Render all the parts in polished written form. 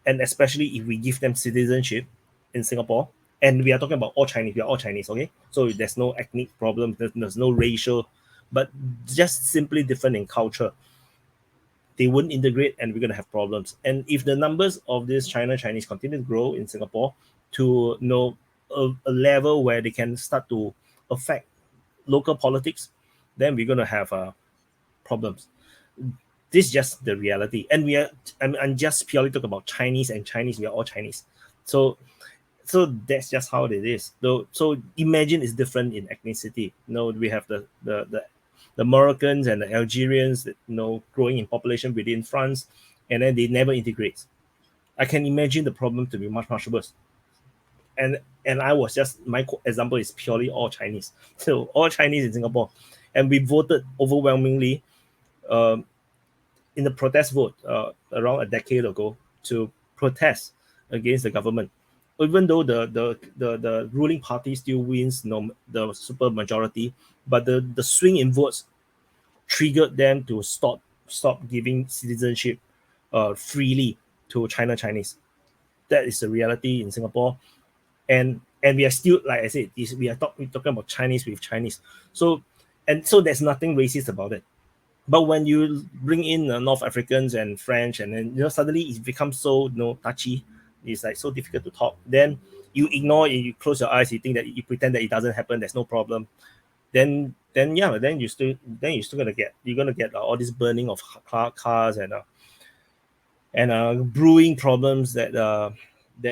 and especially if we give them citizenship in Singapore, and we are talking about all Chinese, we are all Chinese, okay? So there's no ethnic problem, there's no racial, but just simply different in culture. They wouldn't integrate, and we're going to have problems. And if the numbers of this Chinese continue to grow in Singapore to a level where they can start to affect local politics, then we're going to have problems. This is just the reality. And I'm just purely talking about Chinese and Chinese. We are all Chinese. So that's just how it is. So imagine it's different in ethnicity. We have the Moroccans and the Algerians that growing in population within France, and then they never integrate. I can imagine the problem to be much worse. And I was just, my example is purely all Chinese. So all Chinese in Singapore, and we voted overwhelmingly in the protest vote around a decade ago to protest against the government, even though the ruling party still wins the super majority, but the swing in votes triggered them to stop giving citizenship freely to Chinese. That is the reality in Singapore, and we are still, like I said, we're talking about Chinese with Chinese. So there's nothing racist about it. But when you bring in North Africans and French, and then suddenly it becomes so touchy. It's like so difficult to talk. Then you ignore it, you close your eyes, you think that you pretend that it doesn't happen. There's no problem. Then you're still gonna get all this burning of cars and brewing problems that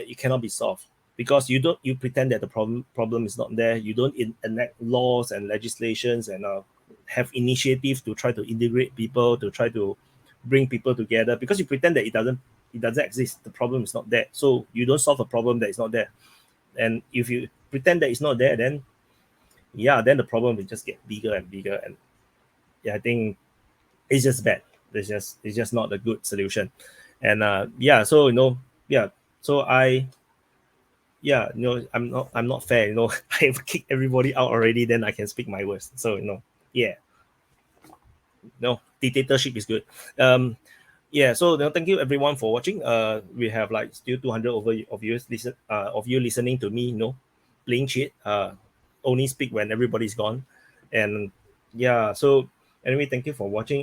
you cannot be solved, because you pretend that the problem is not there. You don't enact laws and legislations and have initiatives to try to integrate people, to try to bring people together, because you pretend that it doesn't exist. The problem is not there, so you don't solve a problem that is not there. And if you pretend that it's not there, then the problem will just get bigger and bigger. And I think it's just bad. It's just not a good solution. And so I'm not fair. I've kicked everybody out already, then I can speak my words. So dictatorship is good. So thank you everyone for watching. We have like still 200 of you listening to me playing cheat, only speak when everybody's gone. And so anyway, thank you for watching.